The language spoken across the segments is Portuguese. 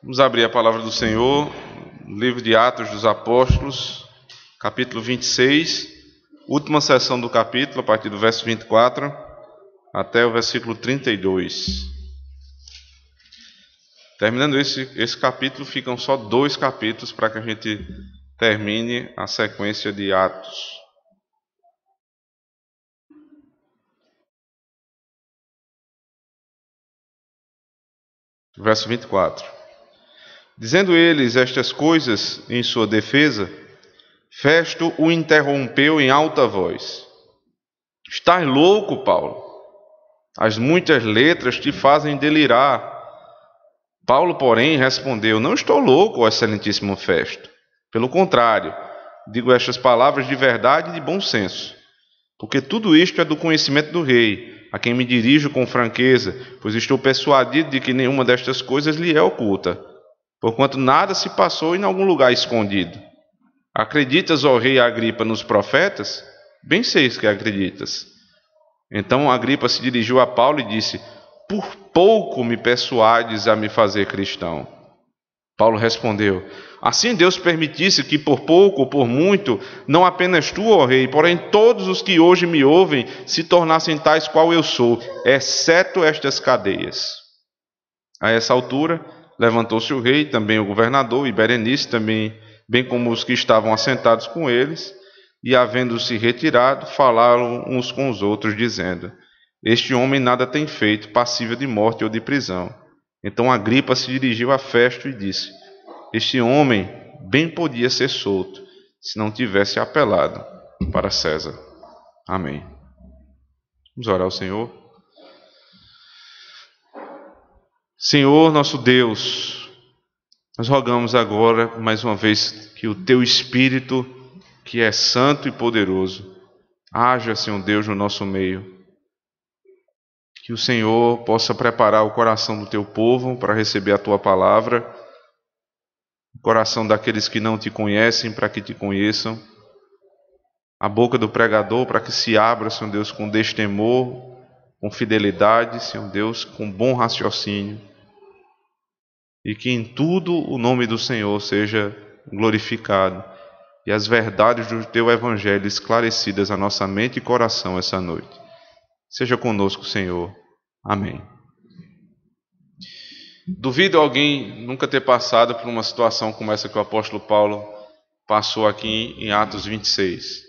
Vamos abrir a palavra do Senhor, livro de Atos dos Apóstolos, capítulo 26, última seção do capítulo, a partir do verso 24 até o versículo 32. Terminando esse capítulo, ficam só 2 capítulos para que a gente termine a sequência de Atos. Verso 24. Dizendo eles estas coisas em sua defesa, Festo o interrompeu em alta voz. Estás louco, Paulo? As muitas letras te fazem delirar. Paulo, porém, respondeu: Não estou louco, excelentíssimo Festo. Pelo contrário, digo estas palavras de verdade e de bom senso, porque tudo isto é do conhecimento do rei, a quem me dirijo com franqueza, pois estou persuadido de que nenhuma destas coisas lhe é oculta, porquanto nada se passou em algum lugar escondido. Acreditas, ó rei Agripa, nos profetas? Bem seis que acreditas. Então Agripa se dirigiu a Paulo e disse: Por pouco me persuades a me fazer cristão. Paulo respondeu: Assim Deus permitisse que por pouco ou por muito, não apenas tu, ó rei, porém todos os que hoje me ouvem se tornassem tais qual eu sou, exceto estas cadeias. A essa altura, levantou-se o rei, também o governador, e Berenice também, bem como os que estavam assentados com eles, e havendo-se retirado, falaram uns com os outros, dizendo: Este homem nada tem feito, passível de morte ou de prisão. Então Agripa se dirigiu a Festo e disse: Este homem bem podia ser solto, se não tivesse apelado para César. Amém. Vamos orar ao Senhor. Senhor, nosso Deus, nós rogamos agora, mais uma vez, que o Teu Espírito, que é santo e poderoso, haja, Senhor Deus, no nosso meio. Que o Senhor possa preparar o coração do Teu povo para receber a Tua palavra, o coração daqueles que não Te conhecem para que Te conheçam, a boca do pregador para que se abra, Senhor Deus, com destemor, com fidelidade, Senhor Deus, com bom raciocínio. E que em tudo o nome do Senhor seja glorificado e as verdades do Teu Evangelho esclarecidas à nossa mente e coração essa noite. Seja conosco, Senhor. Amém. Duvido alguém nunca ter passado por uma situação como essa que o apóstolo Paulo passou aqui em Atos 26.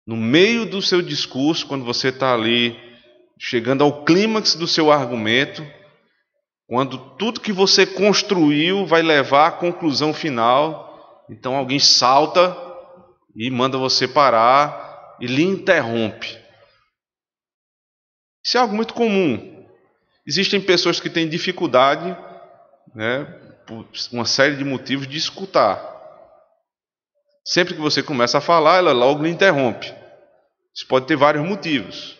No meio do seu discurso, quando você está ali chegando ao clímax do seu argumento, quando tudo que você construiu vai levar à conclusão final, então alguém salta e manda você parar e lhe interrompe. Isso é algo muito comum. Existem pessoas que têm dificuldade, por uma série de motivos, de escutar. Sempre que você começa a falar, ela logo lhe interrompe. Isso pode ter vários motivos,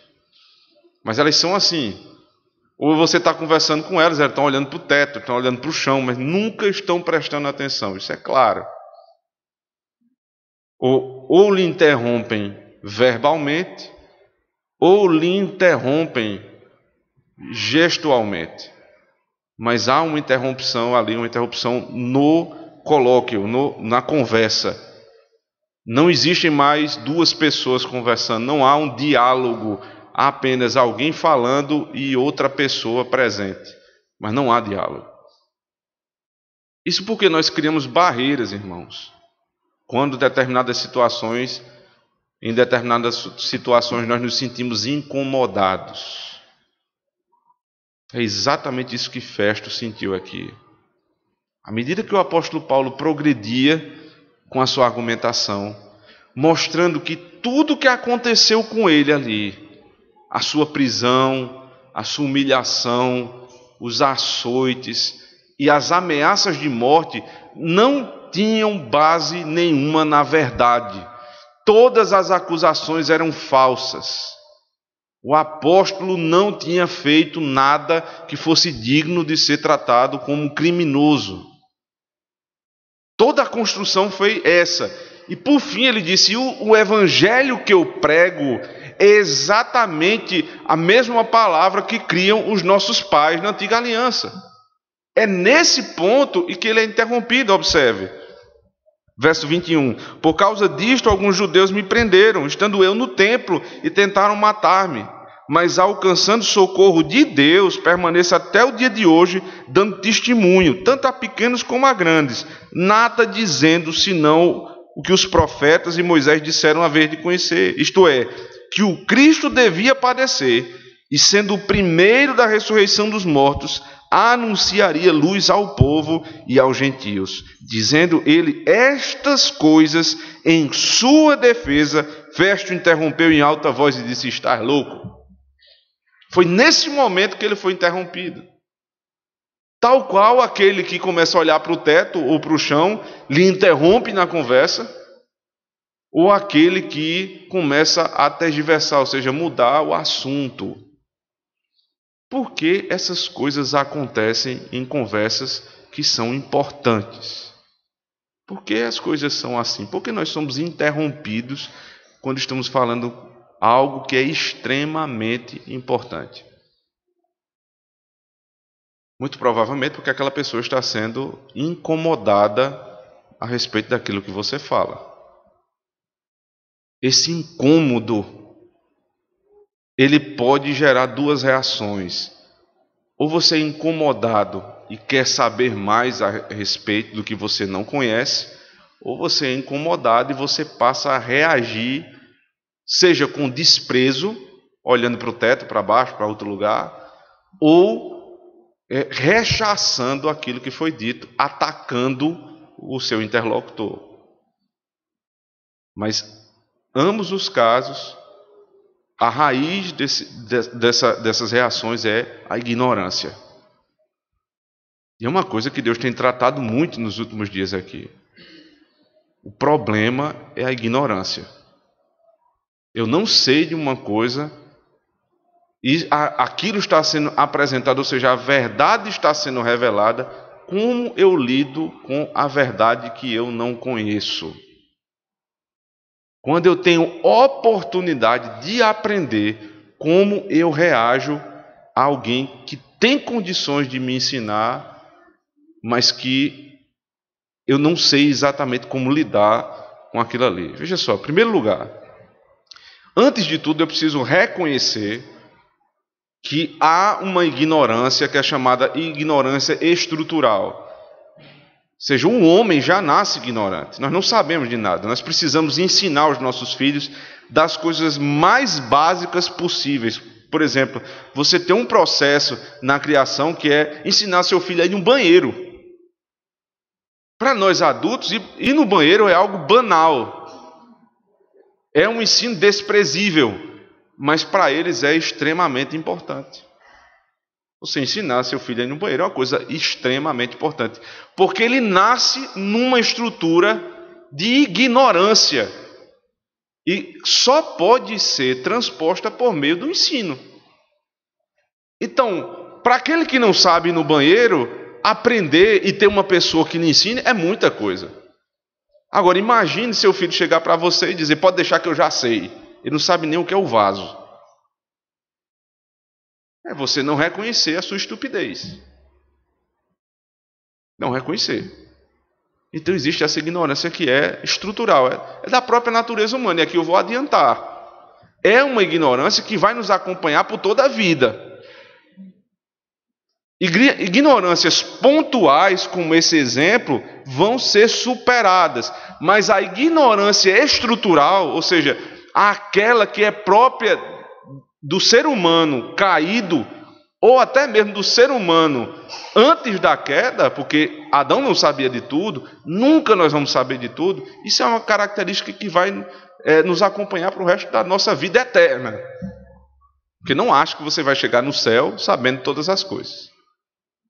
mas elas são assim. Ou você está conversando com elas estão olhando para o teto, estão olhando para o chão, mas nunca estão prestando atenção, isso é claro. Ou lhe interrompem verbalmente, ou lhe interrompem gestualmente. Mas há uma interrupção ali, uma interrupção no colóquio, na conversa. Não existem mais 2 pessoas conversando, não há um diálogo. Há apenas alguém falando e outra pessoa presente, mas não há diálogo. Isso porque nós criamos barreiras, irmãos. Quando em determinadas situações nós nos sentimos incomodados. É exatamente isso que Festo sentiu aqui. À medida que o apóstolo Paulo progredia com a sua argumentação, mostrando que tudo que aconteceu com ele ali, a sua prisão, a sua humilhação, os açoites e as ameaças de morte não tinham base nenhuma na verdade. Todas as acusações eram falsas. O apóstolo não tinha feito nada que fosse digno de ser tratado como criminoso. Toda a construção foi essa. E por fim ele disse: o evangelho que eu prego é exatamente a mesma palavra que criam os nossos pais na antiga aliança. É nesse ponto em que ele é interrompido, observe. Verso 21. Por causa disto, alguns judeus me prenderam, estando eu no templo, e tentaram matar-me. Mas alcançando socorro de Deus, permaneço até o dia de hoje, dando testemunho, tanto a pequenos como a grandes, nada dizendo senão o que os profetas e Moisés disseram haver de conhecer, isto é, que o Cristo devia padecer, e sendo o primeiro da ressurreição dos mortos, anunciaria luz ao povo e aos gentios, dizendo ele estas coisas em sua defesa. Festo interrompeu em alta voz e disse: estás louco? Foi nesse momento que ele foi interrompido. Tal qual aquele que começa a olhar para o teto ou para o chão, lhe interrompe na conversa, ou aquele que começa a tergiversar, ou seja, mudar o assunto. Por que essas coisas acontecem em conversas que são importantes? Por que as coisas são assim? Porque nós somos interrompidos quando estamos falando algo que é extremamente importante. Muito provavelmente porque aquela pessoa está sendo incomodada a respeito daquilo que você fala. Esse incômodo, ele pode gerar duas reações. Ou você é incomodado e quer saber mais a respeito do que você não conhece, ou você é incomodado e você passa a reagir, seja com desprezo, olhando para o teto, para baixo, para outro lugar, ou rechaçando aquilo que foi dito, atacando o seu interlocutor. Mas, ambos os casos, a raiz dessas reações é a ignorância. E é uma coisa que Deus tem tratado muito nos últimos dias aqui. O problema é a ignorância. Eu não sei de uma coisa e aquilo está sendo apresentado, ou seja, a verdade está sendo revelada, como eu lido com a verdade que eu não conheço? Quando eu tenho oportunidade de aprender, como eu reajo a alguém que tem condições de me ensinar, mas que eu não sei exatamente como lidar com aquilo ali. Veja só, em primeiro lugar, antes de tudo eu preciso reconhecer que há uma ignorância que é chamada ignorância estrutural. Ou seja, um homem já nasce ignorante. Nós não sabemos de nada. Nós precisamos ensinar os nossos filhos das coisas mais básicas possíveis. Por exemplo, você tem um processo na criação que é ensinar seu filho a ir no banheiro. Para nós adultos, ir no banheiro é algo banal. É um ensino desprezível, mas para eles é extremamente importante. Você ensinar seu filho a ir no banheiro é uma coisa extremamente importante, porque ele nasce numa estrutura de ignorância e só pode ser transposta por meio do ensino. Então, para aquele que não sabe ir no banheiro, aprender e ter uma pessoa que lhe ensine é muita coisa. Agora, imagine seu filho chegar para você e dizer: pode deixar que eu já sei. Ele não sabe nem o que é o vaso. É você não reconhecer a sua estupidez. Não reconhecer. Então existe essa ignorância que é estrutural, é da própria natureza humana, e aqui eu vou adiantar. É uma ignorância que vai nos acompanhar por toda a vida. Ignorâncias pontuais, como esse exemplo, vão ser superadas, mas a ignorância estrutural, ou seja, aquela que é própria do ser humano caído, ou até mesmo do ser humano antes da queda, porque Adão não sabia de tudo, nunca nós vamos saber de tudo, isso é uma característica que vai nos acompanhar para o resto da nossa vida eterna. Porque não acho que você vai chegar no céu sabendo todas as coisas.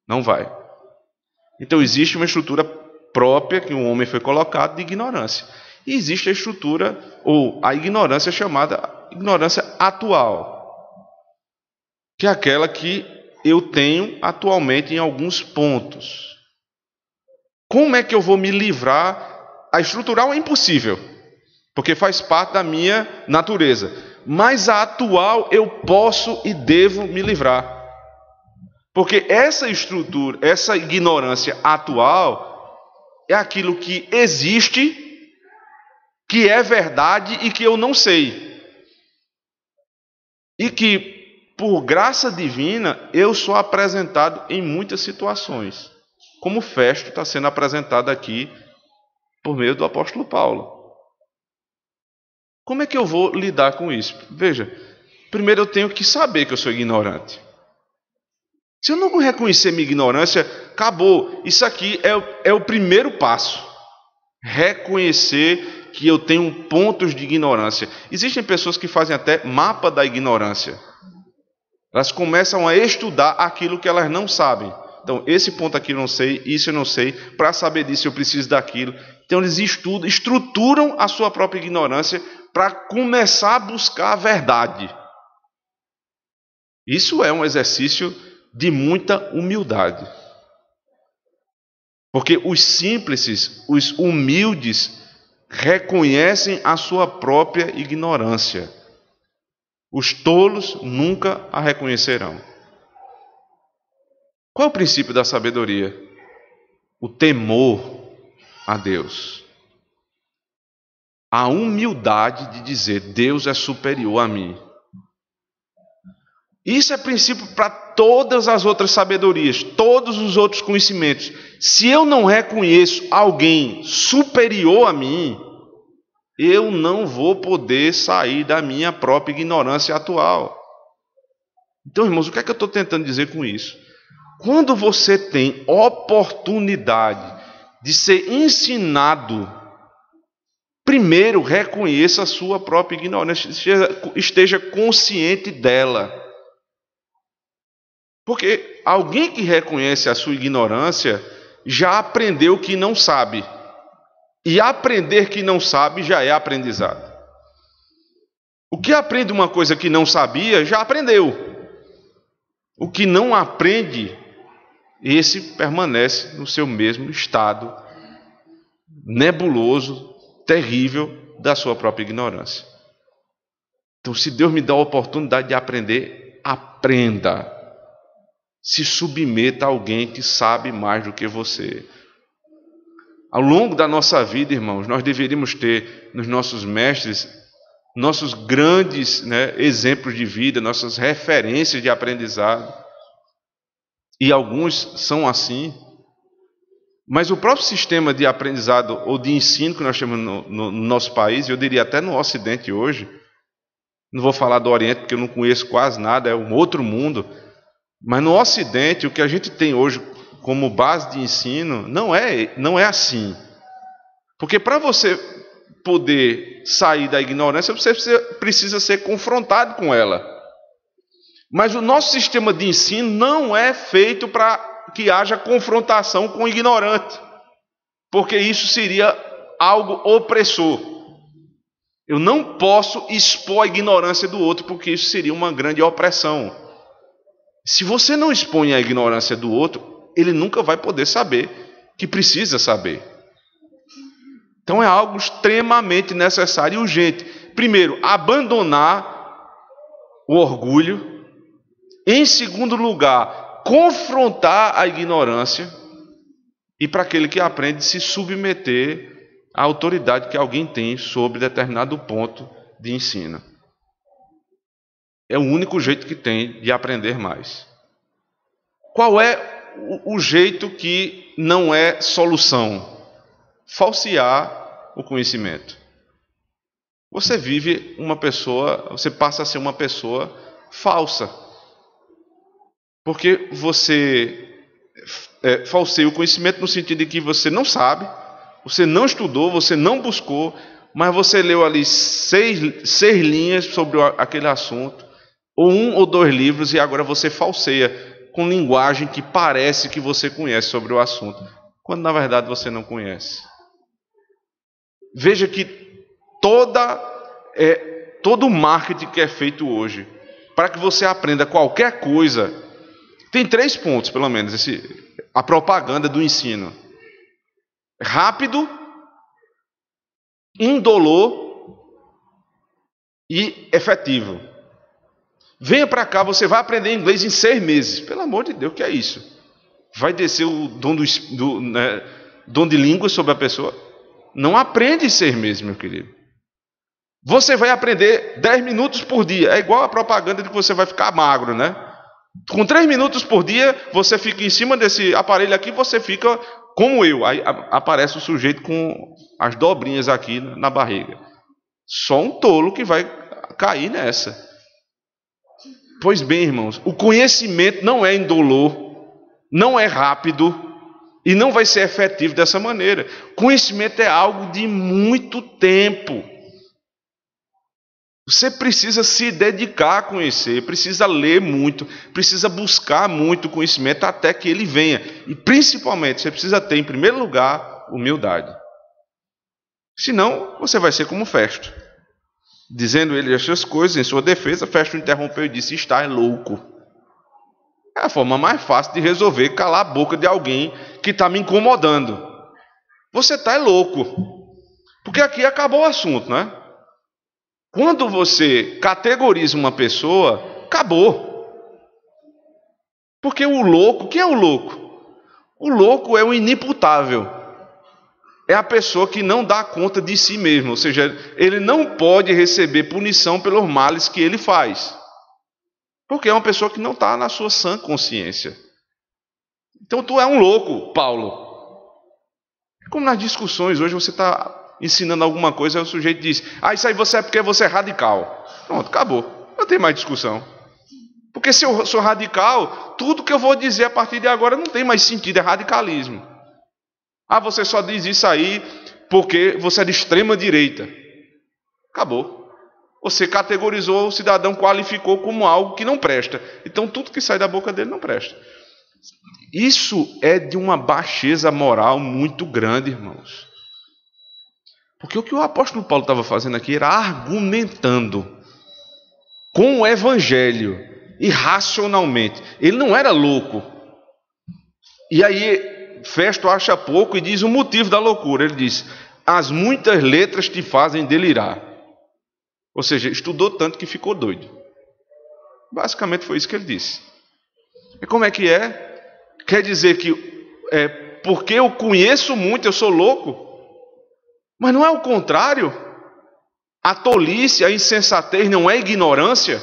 Não vai. Então existe uma estrutura própria que um homem foi colocado de ignorância. E existe a estrutura, ou a ignorância chamada ignorância atual, que é aquela que eu tenho atualmente em alguns pontos. Como é que eu vou me livrar? A estrutural é impossível, porque faz parte da minha natureza. Mas a atual eu posso e devo me livrar. Porque essa estrutura, essa ignorância atual é aquilo que existe, que é verdade e que eu não sei. E que, por graça divina, eu sou apresentado em muitas situações. Como Festo está sendo apresentado aqui por meio do apóstolo Paulo. Como é que eu vou lidar com isso? Veja, primeiro eu tenho que saber que eu sou ignorante. Se eu não reconhecer minha ignorância, acabou. Isso aqui é o primeiro passo. Reconhecer que eu tenho pontos de ignorância. Existem pessoas que fazem até mapa da ignorância. Elas começam a estudar aquilo que elas não sabem. Então, esse ponto aqui eu não sei, isso eu não sei. Para saber disso eu preciso daquilo. Então, eles estudam, estruturam a sua própria ignorância para começar a buscar a verdade. Isso é um exercício de muita humildade. Porque os simples, os humildes, reconhecem a sua própria ignorância. Os tolos nunca a reconhecerão. Qual é o princípio da sabedoria? O temor a Deus. A humildade de dizer: Deus é superior a mim. Isso é princípio para todas as outras sabedorias, todos os outros conhecimentos. Se eu não reconheço alguém superior a mim, eu não vou poder sair da minha própria ignorância atual. Então, irmãos, o que é que eu estou tentando dizer com isso? Quando você tem oportunidade de ser ensinado, primeiro reconheça a sua própria ignorância, esteja consciente dela. Porque alguém que reconhece a sua ignorância já aprendeu que não sabe. E aprender que não sabe já é aprendizado. O que aprende uma coisa que não sabia, já aprendeu. O que não aprende, esse permanece no seu mesmo estado nebuloso, terrível da sua própria ignorância. Então, se Deus me dá a oportunidade de aprender, aprenda. Se submeta a alguém que sabe mais do que você. Ao longo da nossa vida, irmãos, nós deveríamos ter nos nossos mestres, nossos grandes exemplos de vida, nossas referências de aprendizado. E alguns são assim. Mas o próprio sistema de aprendizado ou de ensino que nós temos no nosso país, eu diria até no Ocidente hoje, não vou falar do Oriente porque eu não conheço quase nada, é um outro mundo. Mas no Ocidente, o que a gente tem hoje como base de ensino não é assim. Porque para você poder sair da ignorância, você precisa ser confrontado com ela. Mas o nosso sistema de ensino não é feito para que haja confrontação com o ignorante. Porque isso seria algo opressor. Eu não posso expor a ignorância do outro, porque isso seria uma grande opressão. Se você não expõe a ignorância do outro, ele nunca vai poder saber que precisa saber. Então é algo extremamente necessário e urgente. Primeiro, abandonar o orgulho. Em segundo lugar, confrontar a ignorância. E para aquele que aprende, se submeter à autoridade que alguém tem sobre determinado ponto de ensino. É o único jeito que tem de aprender mais. Qual é o jeito que não é solução? Falsear o conhecimento. Você vive você passa a ser uma pessoa falsa. Porque você falseia o conhecimento no sentido de que você não sabe, você não estudou, você não buscou, mas você leu ali seis linhas sobre aquele assunto, ou 1 ou 2 livros, e agora você falseia com linguagem que parece que você conhece sobre o assunto, quando na verdade você não conhece. Veja que todo o marketing que é feito hoje, para que você aprenda qualquer coisa, tem 3 pontos, pelo menos, a propaganda do ensino. Rápido, indolor e efetivo. Venha para cá, você vai aprender inglês em 6 meses. Pelo amor de Deus, o que é isso? Vai descer o dom de língua sobre a pessoa? Não aprende em 6 meses, meu querido. Você vai aprender 10 minutos por dia. É igual a propaganda de que você vai ficar magro, né? Com 3 minutos por dia, você fica em cima desse aparelho aqui, você fica como eu. Aí aparece o sujeito com as dobrinhas aqui na barriga. Só um tolo que vai cair nessa. Pois bem, irmãos, o conhecimento não é indolor, não é rápido e não vai ser efetivo dessa maneira. Conhecimento é algo de muito tempo. Você precisa se dedicar a conhecer, precisa ler muito, precisa buscar muito conhecimento até que ele venha. E principalmente, você precisa ter, em primeiro lugar, humildade. Senão, você vai ser como Festo. Dizendo ele estas coisas, em sua defesa, Festo interrompeu e disse: está louco. É a forma mais fácil de resolver calar a boca de alguém que está me incomodando. Você está louco. Porque aqui acabou o assunto, né? Quando você categoriza uma pessoa, acabou. Porque o louco, quem é o louco? O louco é o inimputável. É a pessoa que não dá conta de si mesmo. Ou seja, ele não pode receber punição pelos males que ele faz. Porque é uma pessoa que não está na sua sã consciência. Então tu é um louco, Paulo. Como nas discussões, hoje você está ensinando alguma coisa, aí o sujeito diz: isso aí você é porque você é radical. Pronto, acabou. Não tem mais discussão. Porque se eu sou radical, tudo que eu vou dizer a partir de agora não tem mais sentido, é radicalismo. Você só diz isso aí porque você é de extrema direita. Acabou. Você categorizou, o cidadão qualificou como algo que não presta. Então tudo que sai da boca dele não presta. Isso é de uma baixeza moral muito grande, irmãos. Porque o que o apóstolo Paulo estava fazendo aqui era argumentando com o evangelho e racionalmente. Ele não era louco. E aí Festo acha pouco e diz o motivo da loucura. Ele diz: as muitas letras te fazem delirar. Ou seja, estudou tanto que ficou doido. Basicamente foi isso que ele disse. E como é que é? Quer dizer que porque eu conheço muito, eu sou louco? Mas não é o contrário? A tolice, a insensatez não é ignorância?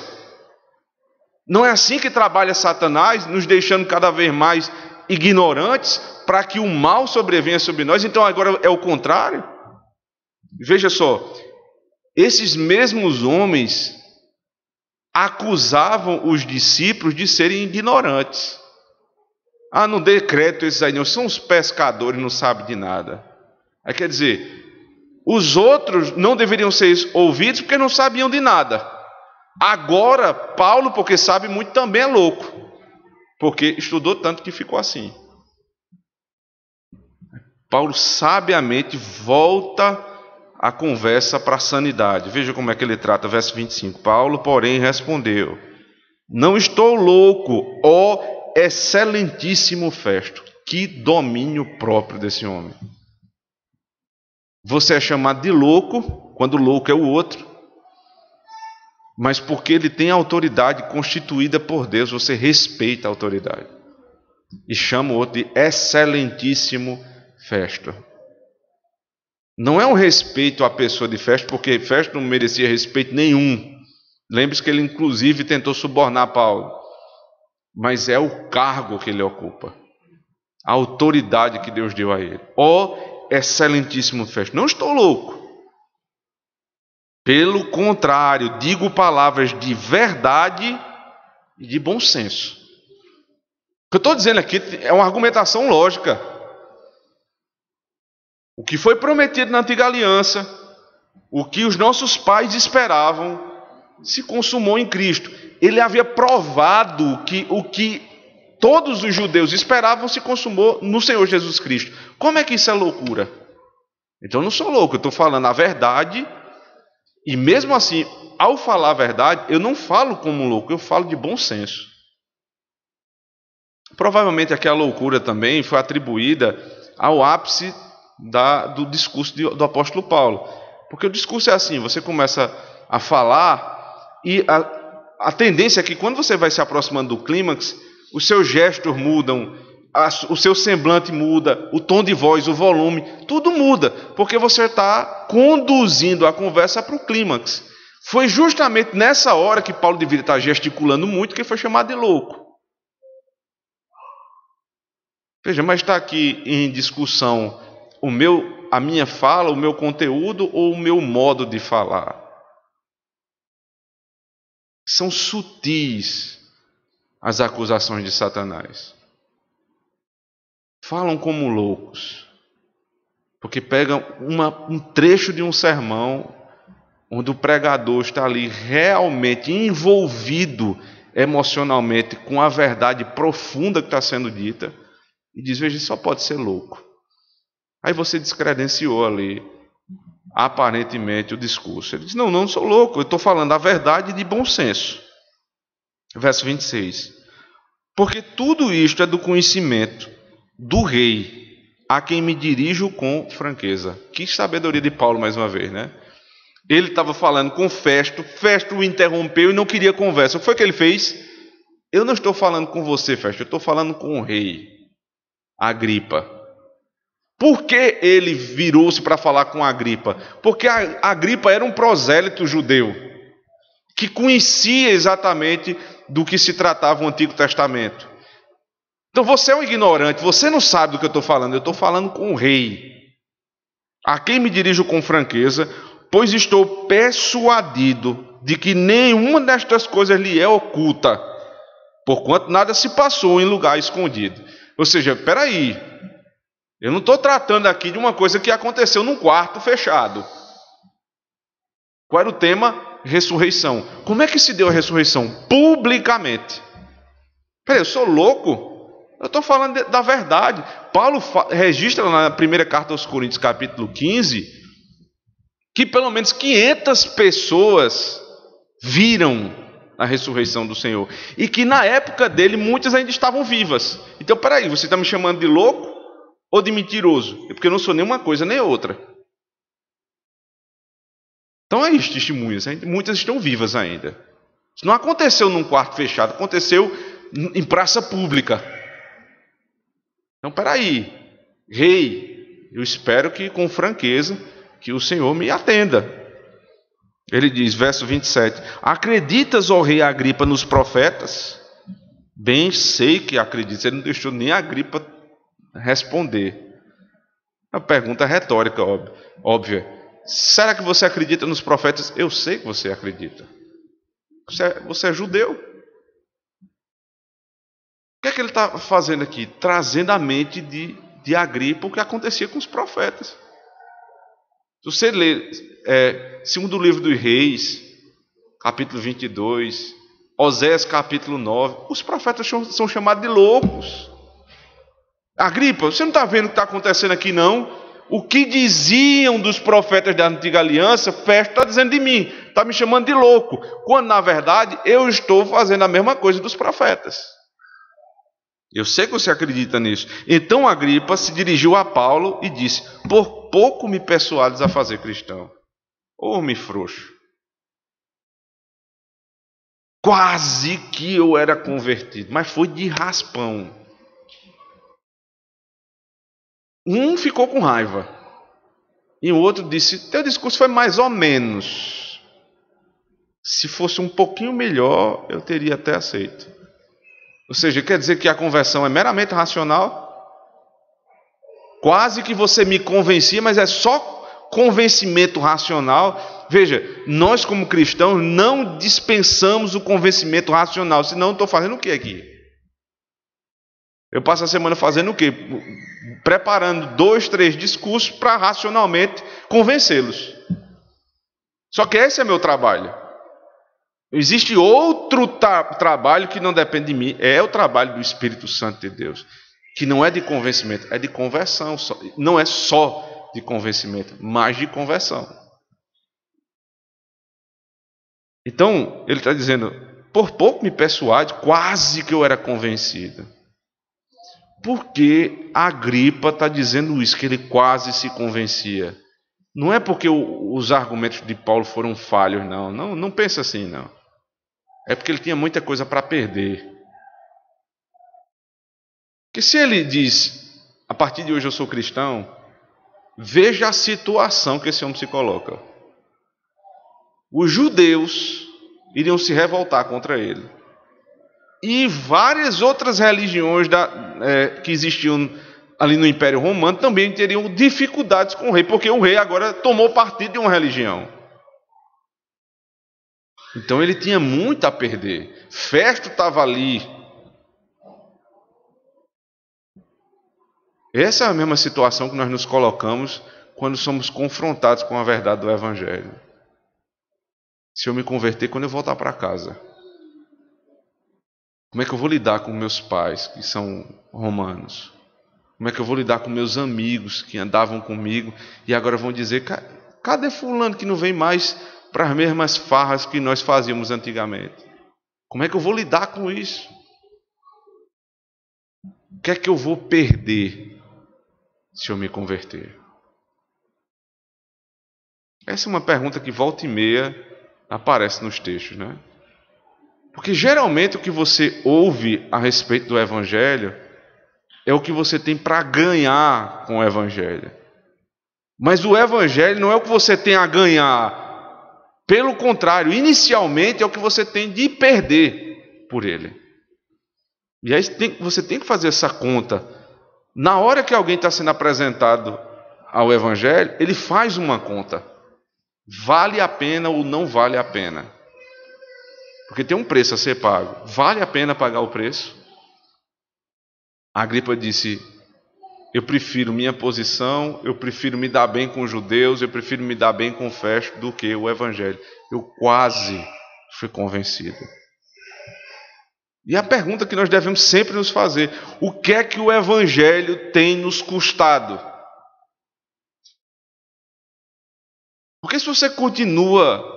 Não é assim que trabalha Satanás, nos deixando cada vez mais ignorantes para que o mal sobrevenha sobre nós? Então agora é o contrário? Veja só, esses mesmos homens acusavam os discípulos de serem ignorantes. Não dê crédito a esses aí, não são os pescadores, não sabem de nada. Aí quer dizer, os outros não deveriam ser ouvidos porque não sabiam de nada. Agora, Paulo, porque sabe muito, também é louco, porque estudou tanto que ficou assim. Paulo sabiamente volta a conversa para a sanidade. Veja como é que ele trata, verso 25. Paulo, porém, respondeu: não estou louco, ó excelentíssimo Festo. Que domínio próprio desse homem. Você é chamado de louco, quando o louco é o outro, mas porque ele tem autoridade constituída por Deus, você respeita a autoridade. E chama o outro de excelentíssimo Festo. Não é um respeito à pessoa de Festo, porque Festo não merecia respeito nenhum. Lembre-se que ele inclusive tentou subornar Paulo. Mas é o cargo que ele ocupa, a autoridade que Deus deu a ele. Excelentíssimo Festo. Não estou louco. Pelo contrário, digo palavras de verdade e de bom senso. O que eu estou dizendo aqui é uma argumentação lógica. O que foi prometido na antiga aliança, o que os nossos pais esperavam, se consumou em Cristo. Ele havia provado que o que todos os judeus esperavam se consumou no Senhor Jesus Cristo. Como é que isso é loucura? Então eu não sou louco, eu estou falando a verdade. E mesmo assim, ao falar a verdade, eu não falo como louco, eu falo de bom senso. Provavelmente aquela loucura também foi atribuída ao ápice do discurso do apóstolo Paulo. Porque o discurso é assim, você começa a falar e a tendência é que quando você vai se aproximando do clímax, os seus gestos mudam, o seu semblante muda, o tom de voz, o volume, tudo muda, porque você está conduzindo a conversa para o clímax. Foi justamente nessa hora que Paulo deveria estar gesticulando muito que ele foi chamado de louco. Veja, mas está aqui em discussão a minha fala, o meu conteúdo ou o meu modo de falar? São sutis as acusações de Satanás. Falam como loucos, porque pegam um trecho de um sermão onde o pregador está ali realmente envolvido emocionalmente com a verdade profunda que está sendo dita e diz, veja, só pode ser louco. Aí você descredenciou ali, aparentemente, o discurso. Ele diz, não sou louco, eu estou falando a verdade de bom senso. Verso 26. Porque tudo isto é do conhecimento do rei, a quem me dirijo com franqueza. Que sabedoria de Paulo, mais uma vez, né? Ele estava falando com Festo o interrompeu e não queria conversa. O que foi que ele fez? Eu não estou falando com você, Festo, eu estou falando com o rei, Agripa. Por que ele virou-se para falar com Agripa? Porque Agripa era um prosélito judeu, que conhecia exatamente do que se tratava o Antigo Testamento. Então você é um ignorante, você não sabe do que eu estou falando com o rei, a quem me dirijo com franqueza, pois estou persuadido de que nenhuma destas coisas lhe é oculta, porquanto nada se passou em lugar escondido. Ou seja, espera aí, eu não estou tratando aqui de uma coisa que aconteceu num quarto fechado. Qual era o tema? Ressurreição. Como é que se deu a ressurreição? Publicamente. Espera aí, eu sou louco? Eu estou falando da verdade. Paulo registra na primeira carta aos Coríntios, capítulo 15, que pelo menos 500 pessoas viram a ressurreição do Senhor. E que na época dele, muitas ainda estavam vivas. Então, peraí, você está me chamando de louco ou de mentiroso? Porque eu não sou nem uma coisa nem outra. Então é isso, testemunhas. Muitas estão vivas ainda. Isso não aconteceu num quarto fechado, aconteceu em praça pública. Então, peraí, rei, eu espero que com franqueza que o Senhor me atenda. Ele diz, verso 27, acreditas, ó rei Agripa, nos profetas? Bem sei que acreditas. Ele não deixou nem Agripa responder. A pergunta retórica, óbvia. Será que você acredita nos profetas? Eu sei que você acredita. Você é judeu. O que é que ele está fazendo aqui? Trazendo à mente de Agripa o que acontecia com os profetas. Se você ler segundo livro dos Reis, capítulo 22, Oséias capítulo 9, os profetas são chamados de loucos. Agripa, você não está vendo o que está acontecendo aqui, não? O que diziam dos profetas da antiga aliança, Festo está dizendo de mim, está me chamando de louco, quando na verdade eu estou fazendo a mesma coisa dos profetas. Eu sei que você acredita nisso. Então Agripa se dirigiu a Paulo e disse, por pouco me persuades a fazer cristão. Homem frouxo. Quase que eu era convertido, mas foi de raspão. Um ficou com raiva. E o outro disse, teu discurso foi mais ou menos. Se fosse um pouquinho melhor, eu teria até aceito. Ou seja, quer dizer que a conversão é meramente racional? Quase que você me convencia, mas é só convencimento racional. Veja, nós como cristãos não dispensamos o convencimento racional, senão eu estou fazendo o que aqui? Eu passo a semana fazendo o quê? Preparando 2, 3 discursos para racionalmente convencê-los. Só que esse é meu trabalho. Existe outro trabalho que não depende de mim, é o trabalho do Espírito Santo de Deus, que não é de convencimento, é de conversão. Não é só de convencimento, mas de conversão. Então, ele está dizendo, por pouco me persuade, quase que eu era convencido. Por que Agripa está dizendo isso, que ele quase se convencia? Não é porque os argumentos de Paulo foram falhos, não pense assim, não. é porque ele tinha muita coisa para perder. Porque se ele diz, a partir de hoje eu sou cristão, veja a situação que esse homem se coloca. Os judeus iriam se revoltar contra ele. E várias outras religiões que existiam ali no Império Romano também teriam dificuldades com o rei, porque o rei agora tomou partido de uma religião. Então ele tinha muito a perder. Festo estava ali. Essa é a mesma situação que nós nos colocamos quando somos confrontados com a verdade do Evangelho. Se eu me converter, quando eu voltar para casa, como é que eu vou lidar com meus pais, que são romanos? Como é que eu vou lidar com meus amigos que andavam comigo e agora vão dizer, cadê fulano que não vem mais para as mesmas farras que nós fazíamos antigamente? Como é que eu vou lidar com isso? O que é que eu vou perder se eu me converter? Essa é uma pergunta que volta e meia aparece nos textos, né? Porque geralmente o que você ouve a respeito do Evangelho é o que você tem para ganhar com o Evangelho. Mas o Evangelho não é o que você tem a ganhar. Pelo contrário, inicialmente é o que você tem de perder por ele. E aí você tem que fazer essa conta. Na hora que alguém está sendo apresentado ao Evangelho, ele faz uma conta. Vale a pena ou não vale a pena? Porque tem um preço a ser pago. Vale a pena pagar o preço? A Agripa disse, eu prefiro minha posição, eu prefiro me dar bem com os judeus, eu prefiro me dar bem com o Festo do que o Evangelho. Eu quase fui convencido. E a pergunta que nós devemos sempre nos fazer, o que é que o Evangelho tem nos custado? Porque se você continua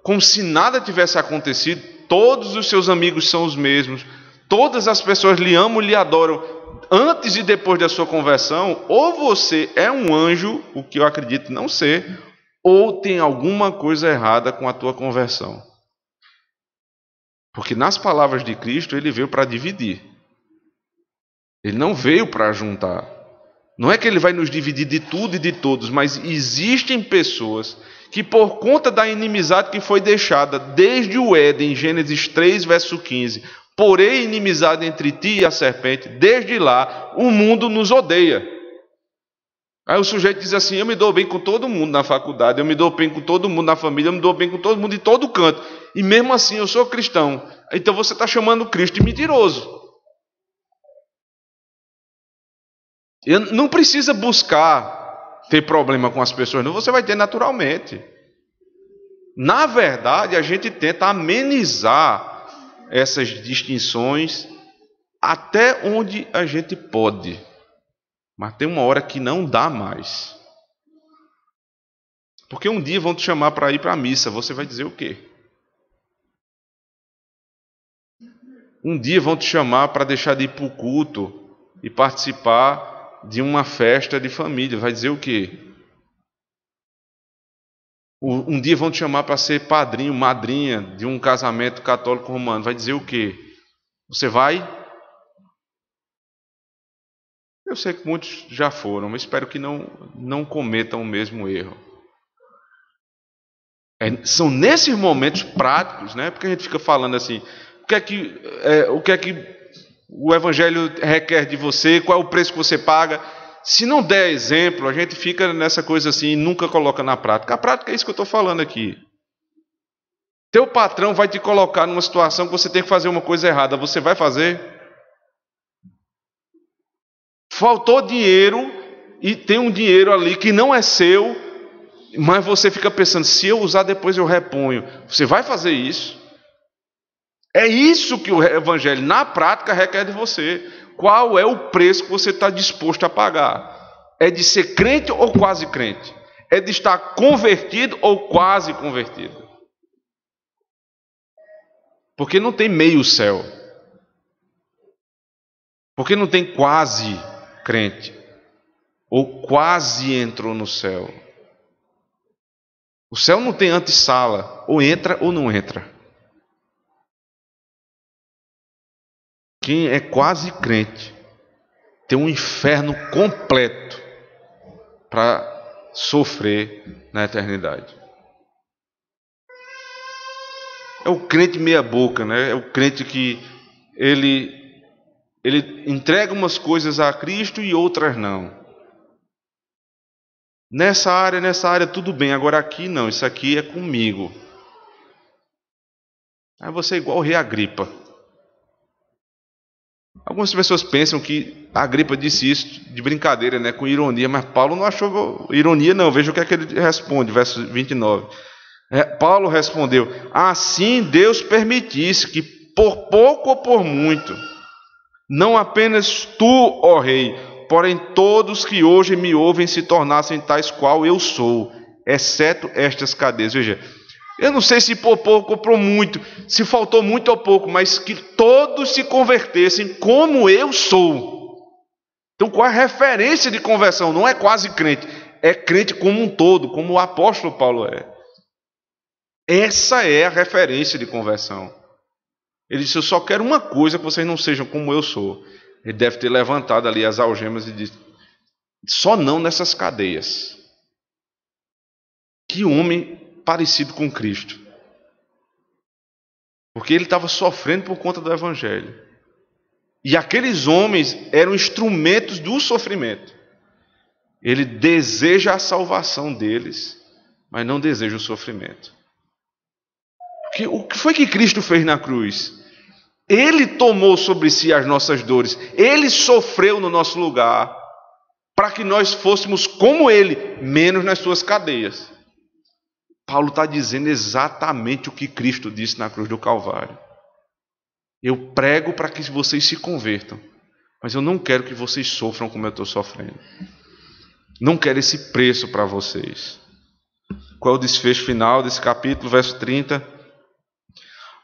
como se nada tivesse acontecido, todos os seus amigos são os mesmos, todas as pessoas lhe amam, lhe adoram, antes e depois da sua conversão, ou você é um anjo, o que eu acredito não ser, ou tem alguma coisa errada com a tua conversão. Porque nas palavras de Cristo, ele veio para dividir. Ele não veio para juntar. Não é que ele vai nos dividir de tudo e de todos, mas existem pessoas que por conta da inimizade que foi deixada desde o Éden, Gênesis 3, verso 15, porém inimizade entre ti e a serpente, desde lá o mundo nos odeia. Aí o sujeito diz assim, eu me dou bem com todo mundo na faculdade, eu me dou bem com todo mundo na família, eu me dou bem com todo mundo em todo canto, e mesmo assim eu sou cristão. Então você está chamando Cristo de mentiroso. Não precisa buscar ter problema com as pessoas, não, você vai ter naturalmente. Na verdade, a gente tenta amenizar essas distinções até onde a gente pode. Mas tem uma hora que não dá mais. Porque um dia vão te chamar para ir para a missa, você vai dizer o quê? Um dia vão te chamar para deixar de ir para o culto e participar de uma festa de família, vai dizer o quê? Um dia vão te chamar para ser padrinho, madrinha de um casamento católico romano, vai dizer o quê? Você vai? Eu sei que muitos já foram, mas espero que não cometam o mesmo erro. São nesses momentos práticos, né? Porque a gente fica falando assim, o que é que o Evangelho requer de você, qual é o preço que você paga. Se não der exemplo, a gente fica nessa coisa assim e nunca coloca na prática. A prática é isso que eu estou falando aqui. Teu patrão vai te colocar numa situação que você tem que fazer uma coisa errada. Você vai fazer? Faltou dinheiro e tem um dinheiro ali que não é seu, mas você fica pensando, se eu usar depois eu reponho. Você vai fazer isso? É isso que o Evangelho, na prática, requer de você. Qual é o preço que você está disposto a pagar? É de ser crente ou quase crente? É de estar convertido ou quase convertido? Porque não tem meio céu. Porque não tem quase crente. Ou quase entrou no céu. O céu não tem antessala. Ou entra ou não entra. quem é quase crente tem um inferno completo para sofrer na eternidade. É o crente meia boca, né? É o crente que ele entrega umas coisas a Cristo e outras não. Nessa área tudo bem, agora aqui não, isso aqui é comigo. Aí você é igual o rei Agripa. Algumas pessoas pensam que a Agripa disse isso de brincadeira, né, com ironia, mas Paulo não achou ironia não. Veja o que é que ele responde, verso 29. Paulo respondeu: assim Deus permitisse que por pouco ou por muito, não apenas tu, ó rei, porém todos que hoje me ouvem se tornassem tais qual eu sou, exceto estas cadeias. Veja, eu não sei se por pouco ou por muito, se faltou muito ou pouco, mas que todos se convertessem como eu sou. Então, qual é a referência de conversão? Não é quase crente, é crente como um todo, como o apóstolo Paulo é. Essa é a referência de conversão. Ele disse: eu só quero uma coisa, que vocês não sejam como eu sou. Ele deve ter levantado ali as algemas e disse: só não nessas cadeias. Que homem parecido com Cristo. Porque ele estava sofrendo por conta do Evangelho. E aqueles homens eram instrumentos do sofrimento. Ele deseja a salvação deles, mas não deseja o sofrimento. Porque o que foi que Cristo fez na cruz? Ele tomou sobre si as nossas dores. Ele sofreu no nosso lugar, para que nós fôssemos como Ele, menos nas suas cadeias. Paulo está dizendo exatamente o que Cristo disse na cruz do Calvário. Eu prego para que vocês se convertam, mas eu não quero que vocês sofram como eu estou sofrendo. Não quero esse preço para vocês. Qual é o desfecho final desse capítulo, verso 30?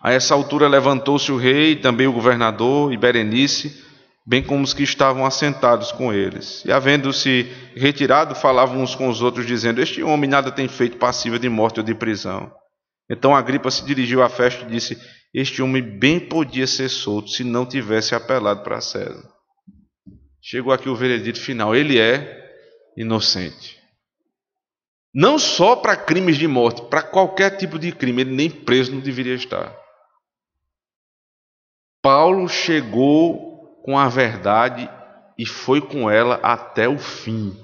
A essa altura levantou-se o rei, e também o governador e Berenice, bem como os que estavam assentados com eles. E havendo-se retirado, falavam uns com os outros, dizendo: este homem nada tem feito passível de morte ou de prisão. Então Agripa se dirigiu à festa e disse: este homem bem podia ser solto se não tivesse apelado para César. Chegou aqui o veredito final: ele é inocente. Não só para crimes de morte, para qualquer tipo de crime, ele nem preso não deveria estar. Paulo chegou com a verdade e foi com ela até o fim.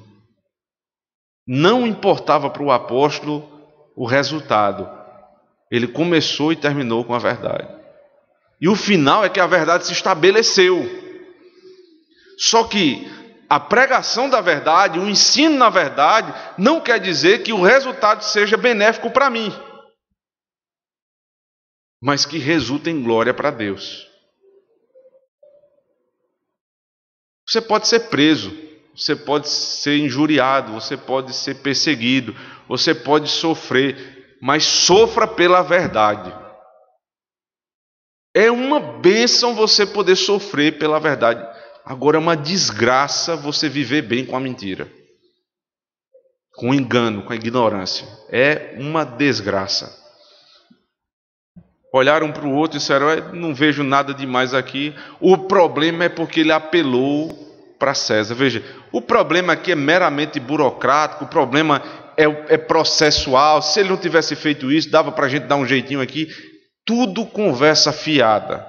Não importava para o apóstolo o resultado. Ele começou e terminou com a verdade. E o final é que a verdade se estabeleceu. Só que a pregação da verdade, o ensino na verdade, não quer dizer que o resultado seja benéfico para mim, mas que resulta em glória para Deus. Você pode ser preso, você pode ser injuriado, você pode ser perseguido, você pode sofrer, mas sofra pela verdade. É uma bênção você poder sofrer pela verdade. Agora é uma desgraça você viver bem com a mentira, com o engano, com a ignorância. É uma desgraça. Olharam um para o outro e disseram: não vejo nada demais aqui. O problema é porque ele apelou para César. Veja, o problema aqui é meramente burocrático, o problema é processual. Se ele não tivesse feito isso, dava para a gente dar um jeitinho aqui. Tudo conversa fiada.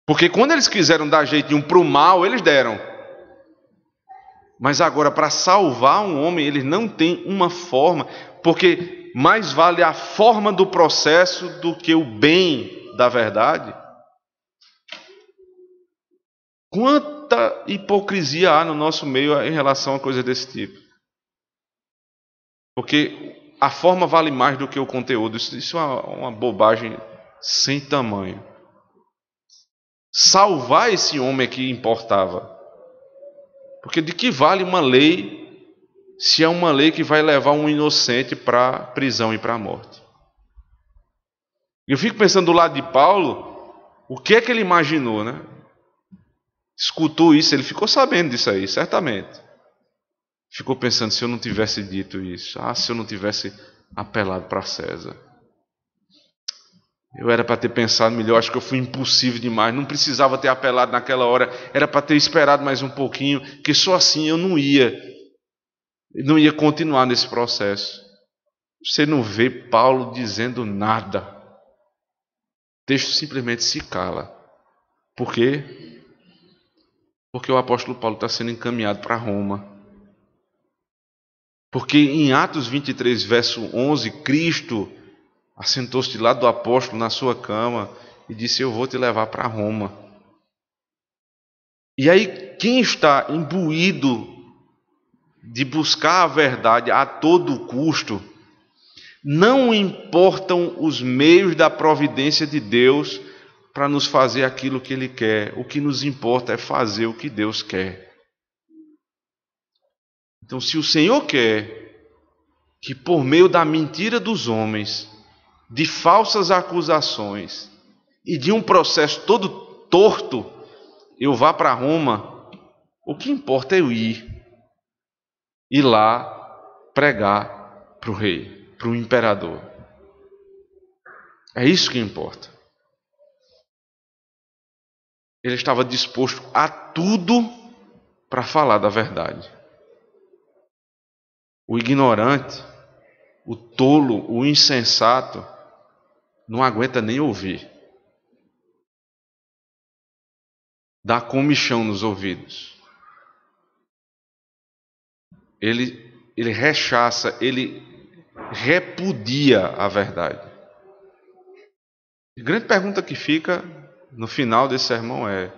Porque quando eles quiseram dar jeitinho para o mal, eles deram. Mas agora, para salvar um homem, eles não têm uma forma, porque mais vale a forma do processo do que o bem da verdade. Quanta hipocrisia há no nosso meio em relação a coisas desse tipo. Porque a forma vale mais do que o conteúdo. Isso é uma bobagem sem tamanho. Salvar esse homem que importava. Porque de que vale uma lei se é uma lei que vai levar um inocente para a prisão e para a morte? Eu fico pensando do lado de Paulo, o que é que ele imaginou, né? Escutou isso, ele ficou sabendo disso aí, certamente. Ficou pensando: se eu não tivesse dito isso, se eu não tivesse apelado para César. Eu era para ter pensado melhor, acho que eu fui impulsivo demais, não precisava ter apelado naquela hora, era para ter esperado mais um pouquinho, que só assim eu não ia continuar nesse processo. Você não vê Paulo dizendo nada. O texto simplesmente se cala. Por quê? Porque o apóstolo Paulo está sendo encaminhado para Roma. Porque em Atos 23, verso 11, Cristo assentou-se de lado do apóstolo na sua cama e disse: eu vou te levar para Roma. E aí, quem está imbuído de buscar a verdade a todo custo, não importam os meios da providência de Deus para nos fazer aquilo que Ele quer. O que nos importa é fazer o que Deus quer. Então, se o Senhor quer que por meio da mentira dos homens, de falsas acusações e de um processo todo torto, eu vá para Roma, o que importa é eu ir lá pregar para o rei, para o imperador. É isso que importa. Ele estava disposto a tudo para falar da verdade. O ignorante, o tolo, o insensato, não aguenta nem ouvir. Dá comichão nos ouvidos. Ele rechaça, ele repudia a verdade. A grande pergunta que fica no final desse sermão é: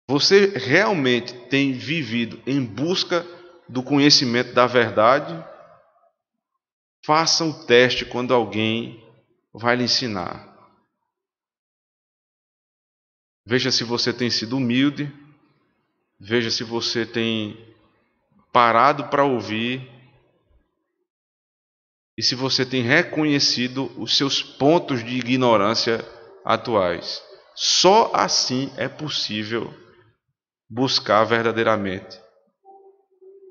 você realmente tem vivido em busca do conhecimento da verdade? Faça um teste quando alguém vai lhe ensinar. Veja se você tem sido humilde, veja se você tem parado para ouvir e se você tem reconhecido os seus pontos de ignorância atuais. Só assim é possível buscar verdadeiramente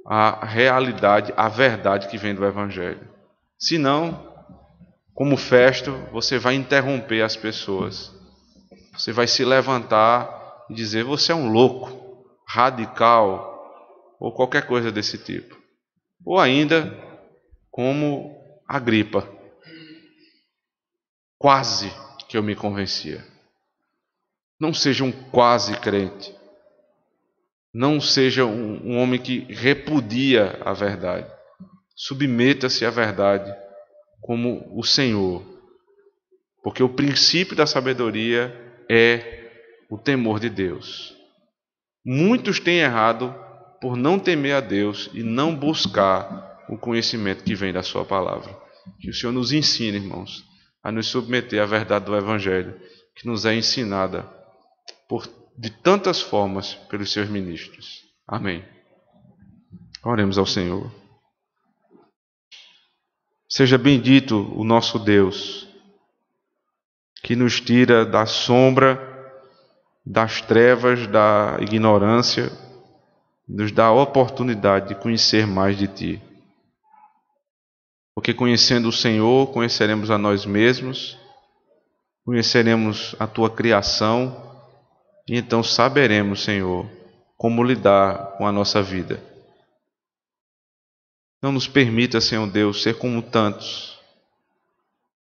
a realidade, a verdade que vem do Evangelho. Senão, como Festo, você vai interromper as pessoas. Você vai se levantar e dizer: você é um louco, radical, ou qualquer coisa desse tipo. Ou ainda, como Agripa, quase que eu me convencia. Não seja um quase crente. Não seja um homem que repudia a verdade. Submeta-se à verdade como o Senhor. Porque o princípio da sabedoria é o temor de Deus. Muitos têm errado por não temer a Deus e não buscar o conhecimento que vem da sua palavra. Que o Senhor nos ensine, irmãos, a nos submeter à verdade do Evangelho, que nos é ensinada de tantas formas pelos seus ministros. Amém. Oremos ao Senhor. Seja bendito o nosso Deus, que nos tira da sombra, das trevas, da ignorância, nos dá a oportunidade de conhecer mais de Ti. Porque conhecendo o Senhor, conheceremos a nós mesmos, conheceremos a Tua criação, e então saberemos, Senhor, como lidar com a nossa vida. Não nos permita, Senhor Deus, ser como tantos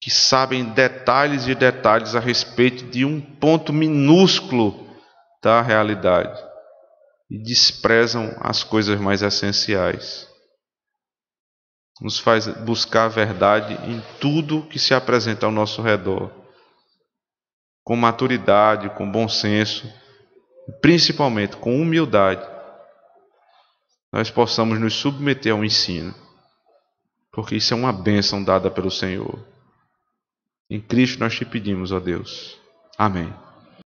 que sabem detalhes e detalhes a respeito de um ponto minúsculo da realidade e desprezam as coisas mais essenciais. Nos faz buscar a verdade em tudo que se apresenta ao nosso redor, com maturidade, com bom senso, e principalmente com humildade, nós possamos nos submeter ao ensino, porque isso é uma bênção dada pelo Senhor. Em Cristo nós te pedimos, ó Deus. Amém.